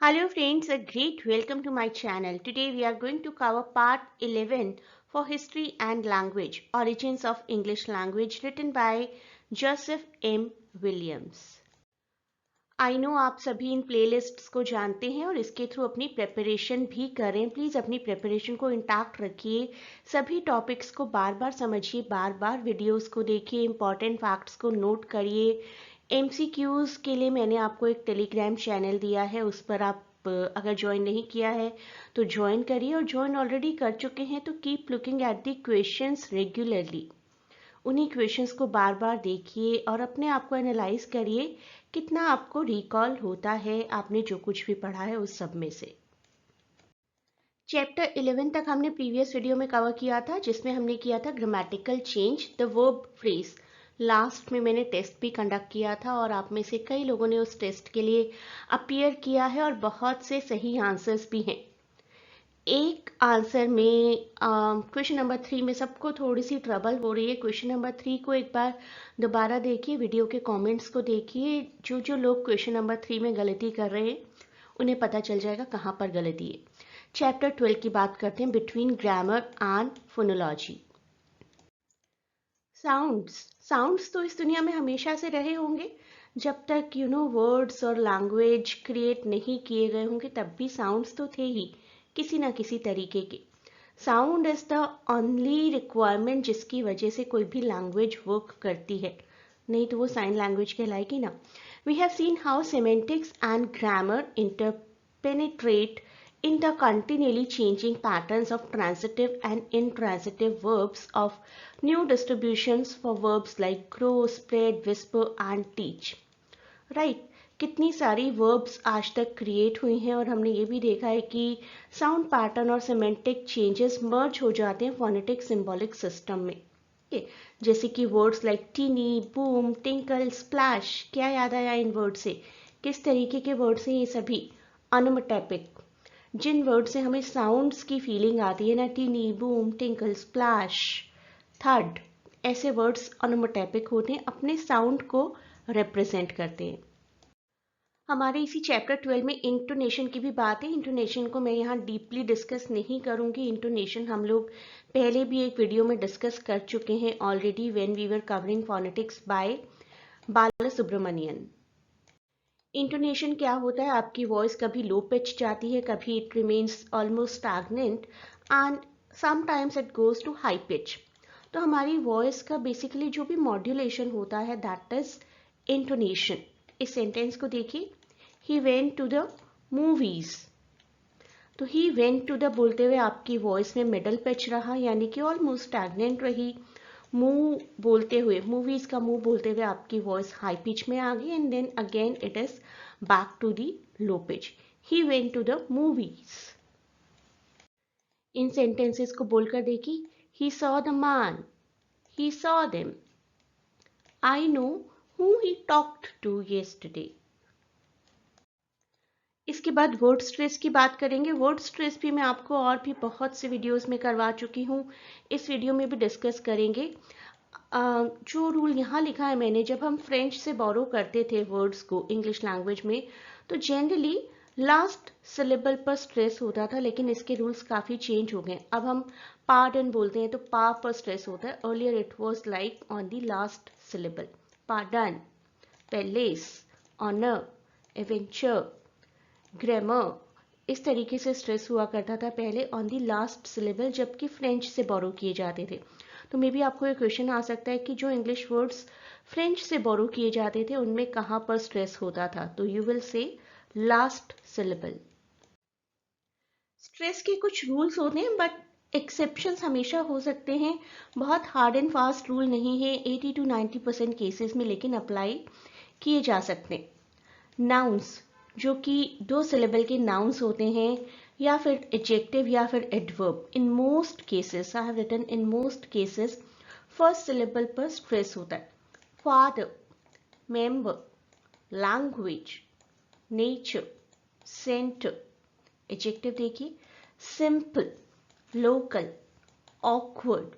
Hello friends, a great welcome to my channel. Today we are going to cover part 11 for History and Language, Origins of English Language, written by Joseph M. Williams. I know आप सभी इन playlists को जानते हैं और इसके through अपनी preparation भी करें. प्लीज़ अपनी प्रिपरेशन को इंटैक्ट रखिए. सभी टॉपिक्स को बार बार समझिए, बार बार वीडियोस को देखिए, इंपॉर्टेंट फैक्ट्स को नोट करिए. एमसीक्यूज़ के लिए मैंने आपको एक टेलीग्राम चैनल दिया है, उस पर आप अगर ज्वाइन नहीं किया है तो ज्वाइन करिए, और ज्वाइन ऑलरेडी कर चुके हैं तो keep looking at the questions regularly. उन्हीं क्वेश्चंस को बार बार देखिए और अपने आप को एनालाइज करिए कितना आपको रिकॉल होता है आपने जो कुछ भी पढ़ा है उस सब में से. चैप्टर 11 तक हमने प्रीवियस वीडियो में कवर किया था, जिसमें हमने किया था grammatical change, the verb phrase. Last में मैंने टेस्ट भी कंडक्ट किया था और आप में से कई लोगों ने उस टेस्ट के लिए अपीयर किया है और बहुत से सही आंसर्स भी हैं. एक आंसर में क्वेश्चन नंबर 3 में सबको थोड़ी सी ट्रबल हो रही है. क्वेश्चन नंबर 3 को एक बार दोबारा देखिए, वीडियो के कमेंट्स को देखिए. जो जो लोग क्वेश्चन नंबर 3 में गलती कर रहे हैं उन्हें पता चल जाएगा कहाँ पर गलती है. चैप्टर 12 की बात करते हैं, between grammar and phonology. Sounds तो इस दुनिया में हमेशा से रहे होंगे. जब तक वर्ड्स और लैंग्वेज क्रिएट नहीं किए गए होंगे तब भी साउंड्स तो थे ही किसी ना किसी तरीके के. Sound is the only requirement जिसकी वजह से कोई भी लैंग्वेज वर्क करती है, नहीं तो वो साइन लैंग्वेज कहलाएगी ना. We have seen how semantics and grammar interpenetrate in the continually changing patterns of transitive and intransitive verbs of new distributions for verbs like grow, spread, whisper and teach. Right? कितनी सारी verbs आज तक create हुई हैं और हमने ये भी देखा है कि साउंड पैटर्न और सिमेंटिक चेंजेस मर्ज हो जाते हैं फोनेटिक सिंबॉलिक सिस्टम में. जैसे कि words like teeny, boom, tinkle, splash. क्या याद आया इन वर्ड से? किस तरीके के वर्ड से ये सभी? अनोमेटोपिक. जिन वर्ड से हमें साउंड्स की फीलिंग आती है ना, टीनी, बूम, टिंकल, स्प्लैश, थर्ड, ऐसे वर्ड्स अनोमेटोपिक होते हैं, अपने साउंड को रिप्रेजेंट करते हैं. हमारे इसी चैप्टर 12 में इंटोनेशन की भी बात है. इंटोनेशन को मैं यहाँ डीपली डिस्कस नहीं करूँगी. इंटोनेशन हम लोग पहले भी एक वीडियो में डिस्कस कर चुके हैं already, when we were covering phonetics by Bala Subramanian. Intonation क्या होता है? आपकी वॉइस कभी लो पिच जाती है, कभी it remains almost stagnant and sometimes it goes to high pitch. तो हमारी वॉइस का बेसिकली जो भी मॉड्यूलेशन होता है दैट इज इंटोनेशन. इस सेंटेंस को देखिए, he went to the movies. तो ही वेंट टू द बोलते हुए आपकी वॉइस में मिडल पिच रहा, यानी कि ऑलमोस्ट स्टैग्नेंट रही. मुंह बोलते हुए, मूवीज का मुंह बोलते हुए आपकी वॉइस हाई पिच में आ गई and then again it is back to the low pitch. He went to the movies. इन सेंटेंसेस को बोलकर देखिए, he saw the man, he saw them. I know who he talked to yesterday. इसके बाद word stress की बात करेंगे. Word stress भी मैं आपको और भी बहुत से वीडियोस में करवा चुकी हूँ, इस वीडियो में भी डिस्कस करेंगे. जो रूल यहाँ लिखा है मैंने, जब हम फ्रेंच से बोरो करते थे वर्ड्स को इंग्लिश लैंग्वेज में तो जनरली लास्ट सिलेबल पर स्ट्रेस होता था, लेकिन इसके रूल्स काफ़ी चेंज हो गए. अब हम पार्डन बोलते हैं तो पा पर स्ट्रेस होता है. Earlier it was like on the last syllable. Pardon, palace, honour, adventure, grammar, इस तरीके से स्ट्रेस हुआ करता था पहले ऑन दी लास्ट सिलेबल, जबकि फ्रेंच से बोरो किए जाते थे. तो मे बी आपको एक क्वेश्चन आ सकता है कि जो इंग्लिश वर्ड्स फ्रेंच से बोरो किए जाते थे उनमें कहाँ पर स्ट्रेस होता था? तो you will say last syllable. Stress के कुछ रूल्स होते हैं बट एक्सेप्शंस हमेशा हो सकते हैं. बहुत हार्ड एंड फास्ट रूल नहीं है. 80 to 90% केसेस में लेकिन अप्लाई किए जा सकते हैं. नाउन्स, जो कि 2 सिलेबल के नाउन्स होते हैं, या फिर एडजेक्टिव या फिर adverb. In most cases, I have written in most cases, first syllable पर स्ट्रेस होता है. Father, member, language, nature, centre. Adjective देखिए, simple, local, awkward,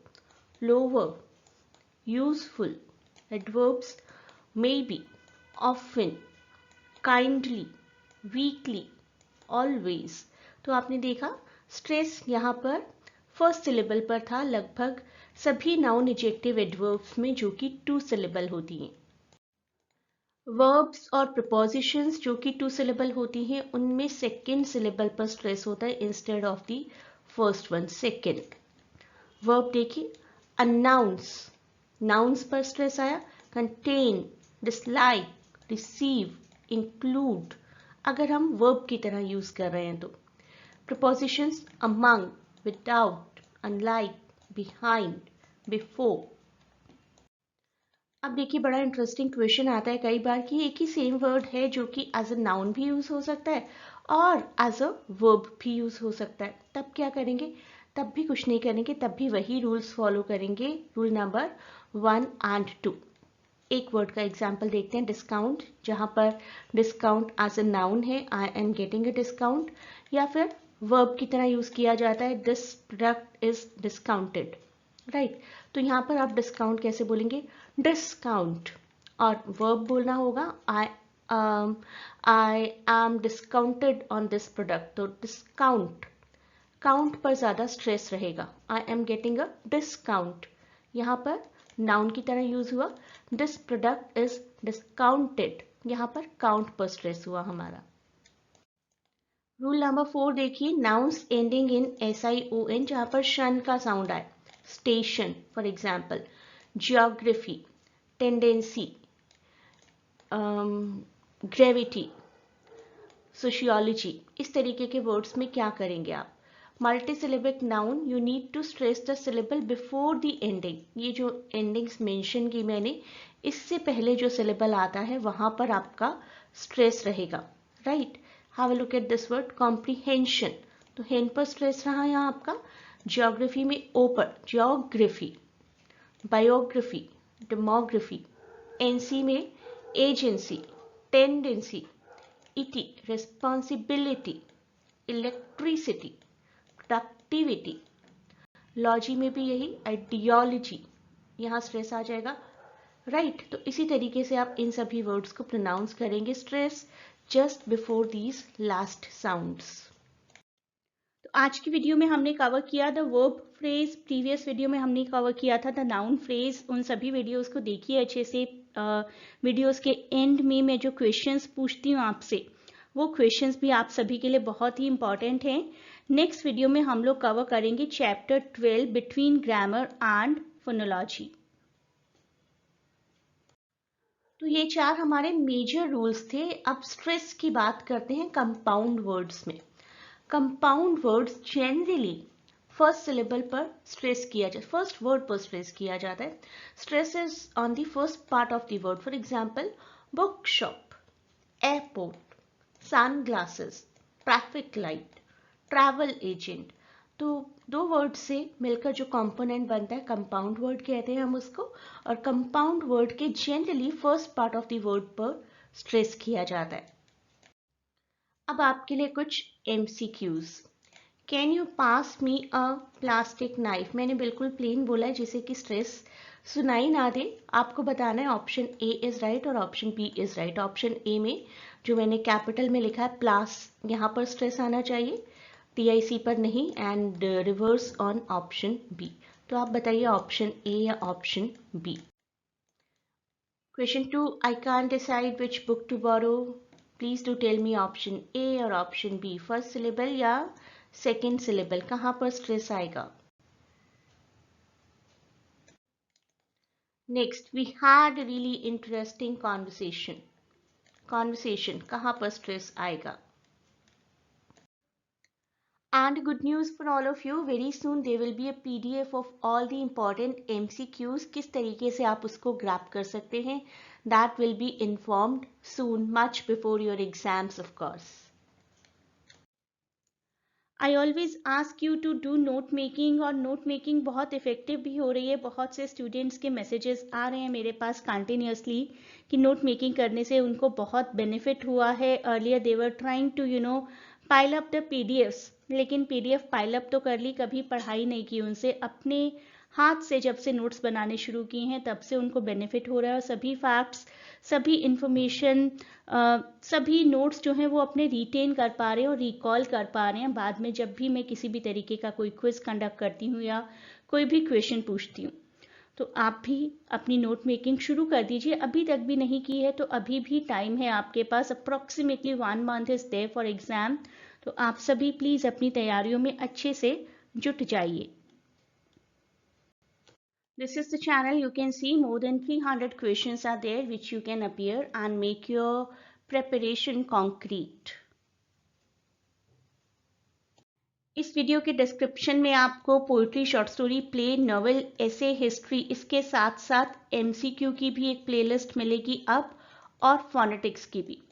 lower, useful. Adverbs, maybe, often, kindly, weakly, always. तो आपने देखा stress यहाँ पर first syllable पर था लगभग सभी नाउन एडजेक्टिव एडवर्ब्स में जो कि 2 सिलेबल होती हैं। वर्ब्स और प्रपोजिशंस जो कि 2 सिलेबल होती हैं उनमें सेकेंड सिलेबल पर स्ट्रेस होता है instead of the first one, second. Verb देखिए, अनाउंस, नाउन्स पर स्ट्रेस आया, कंटेन, डिसलाइक, रिसीव, इंक्लूड अगर हम वर्ब की तरह यूज कर रहे हैं तो। Propositions among, without, unlike, behind, before. अब देखिए बड़ा इंटरेस्टिंग क्वेश्चन आता है कई बार कि एक ही सेम वर्ड है जो कि एज अ नाउन भी यूज हो सकता है और एज अ वर्ब भी यूज हो सकता है, तब क्या करेंगे? तब भी कुछ नहीं करेंगे, तब भी वही रूल्स फॉलो करेंगे, रूल नंबर 1 एंड 2। एक वर्ड का एग्जाम्पल देखते हैं, डिस्काउंट, जहां पर डिस्काउंट एज अ नाउन है, I am getting a discount, या फिर वर्ब की तरह यूज किया जाता है, this product is discounted, right. तो यहाँ पर आप डिस्काउंट कैसे बोलेंगे? डिस्काउंट। और वर्ब बोलना होगा I am discounted on this product, तो डिस्काउंट, काउंट पर ज्यादा स्ट्रेस रहेगा, I am getting a discount. यहाँ पर नाउन की तरह यूज हुआ, दिस प्रोडक्ट इज डिस्काउंटेड, यहाँ पर काउंट पर स्ट्रेस हुआ हमारा। रूल नंबर 4 देखिए, नाउन्स एंडिंग इन SION जहां पर शन का साउंड आए, station for example, geography, tendency, gravity, sociology, इस तरीके के वर्ड्स में क्या करेंगे आप? Multisyllabic noun, you need to stress the syllable before the ending. ये जो एंडिंग्स मेंशन की मैंने, इससे पहले जो सिलेबल आता है वहां पर आपका स्ट्रेस रहेगा, right. Have a look at this word comprehension, तो हेन पर स्ट्रेस रहा यहाँ आपका। जियोग्राफी में ओ पर, जियोग्राफी, बायोग्राफी, डेमोग्राफी, एनसी में agency, tendency, ity responsibility, electricity, productivity, logy में भी यही, आइडियोलॉजी, यहाँ स्ट्रेस आ जाएगा, राइट। तो इसी तरीके से आप इन सभी वर्ड्स को प्रोनाउंस करेंगे, stress just before these last sounds. तो आज की वीडियो में हमने कवर किया the verb phrase, previous video में हमने कवर किया था द नाउन फ्रेज। उन सभी वीडियोस को देखिए अच्छे से। वीडियोस के एंड में मैं जो क्वेश्चंस पूछती हूँ आपसे, वो क्वेश्चंस भी आप सभी के लिए बहुत ही इंपॉर्टेंट हैं। नेक्स्ट वीडियो में हम लोग कवर करेंगे chapter 12 between grammar and phonology. तो ये 4 हमारे मेजर रूल्स थे। अब स्ट्रेस की बात करते हैं कंपाउंड वर्ड्स में। Compound words generally first syllable पर स्ट्रेस किया जाता है, फर्स्ट वर्ड पर स्ट्रेस किया जाता है। Stress is on the first part of the word, for example book shop, airport, sun glasses, traffic light, travel agent. तो दो वर्ड से मिलकर जो कंपोनेंट बनता है कंपाउंड वर्ड कहते हैं हम उसको, और कंपाउंड वर्ड के generally first part of the word पर स्ट्रेस किया जाता है। अब आपके लिए कुछ MCQs। Can you pass me a plastic knife, मैंने बिल्कुल प्लेन बोला है जिसे कि स्ट्रेस सुनाई ना दे। आपको बताना है ऑप्शन A इज राइट और option B is right. Option A में जो मैंने कैपिटल में लिखा है प्लास, यहाँ पर स्ट्रेस आना चाहिए, TIC पर नहीं, and reverse on option B। तो आप बताइए ऑप्शन A या option B। Question 2, I can't decide which book to borrow. Please do tell me option A और option B, फर्स्ट सिलेबल या सेकेंड सिलेबल, कहाँ पर स्ट्रेस आएगा? Next, we had a really interesting conversation. Conversation कहाँ पर stress आएगा? And good news for all of you, very soon there will be a PDF of all the important MCQs. किस तरीके से आप उसको ग्रैब कर सकते हैं, that will be informed soon, much before your exams of course. I always ask you to do note making, और note making बहुत इफेक्टिव भी हो रही है। बहुत से स्टूडेंट्स के मैसेजेस आ रहे हैं मेरे पास कंटिन्यूसली कि नोट मेकिंग करने से उनको बहुत बेनिफिट हुआ है। Earlier they were trying to pile up the PDFs, लेकिन PDF पाइल अप तो कर ली, कभी पढ़ाई नहीं की उनसे। अपने हाथ से जब से नोट्स बनाने शुरू किए हैं तब से उनको बेनिफिट हो रहा है, और सभी फैक्ट्स, सभी इंफॉर्मेशन, सभी नोट्स जो हैं वो अपने रिटेन कर पा रहे हैं और रिकॉल कर पा रहे हैं बाद में, जब भी मैं किसी भी तरीके का कोई क्विज कंडक्ट करती हूँ या कोई भी क्वेश्चन पूछती हूँ। तो आप भी अपनी नोट मेकिंग शुरू कर दीजिए। अभी तक भी नहीं की है तो अभी भी टाइम है आपके पास। Approximately 1 month is there for exam. तो आप सभी प्लीज अपनी तैयारियों में अच्छे से जुट जाइए। This is the channel. You can see more than 300 questions are there which you can appear and make your preparation concrete. इस वीडियो के डिस्क्रिप्शन में आपको poetry, short story, play, novel, ऐसे, हिस्ट्री, इसके साथ साथ एमसीक्यू की भी एक प्लेलिस्ट मिलेगी अब, और फोनेटिक्स की भी।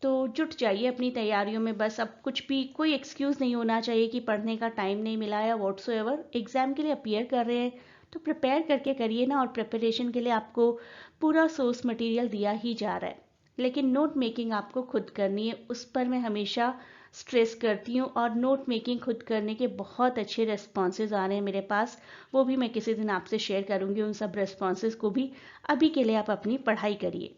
तो जुट जाइए अपनी तैयारियों में। बस अब कुछ भी कोई एक्सक्यूज़ नहीं होना चाहिए कि पढ़ने का टाइम नहीं मिला या व्हाट्सोएवर। एग्ज़ाम के लिए अपीयर कर रहे हैं तो प्रिपेयर करके करिए ना, और प्रिपरेशन के लिए आपको पूरा सोर्स मटेरियल दिया ही जा रहा है, लेकिन नोट मेकिंग आपको खुद करनी है। उस पर मैं हमेशा स्ट्रेस करती हूँ, और नोट मेकिंग खुद करने के बहुत अच्छे रिस्पॉन्सेज आ रहे हैं मेरे पास। वो भी मैं किसी दिन आपसे शेयर करूँगी, उन सब रिस्पॉन्सेज को भी। अभी के लिए आप अपनी पढ़ाई करिए।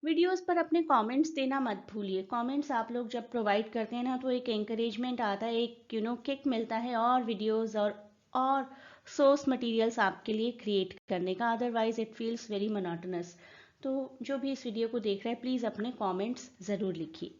वीडियोस पर अपने कमेंट्स देना मत भूलिए। कमेंट्स आप लोग जब प्रोवाइड करते हैं ना तो एक एंकरेजमेंट आता है, एक किक मिलता है और वीडियोस और सोर्स मटेरियल्स आपके लिए क्रिएट करने का। Otherwise it feels very monotonous. तो जो भी इस वीडियो को देख रहे हैं प्लीज़ अपने कमेंट्स ज़रूर लिखिए।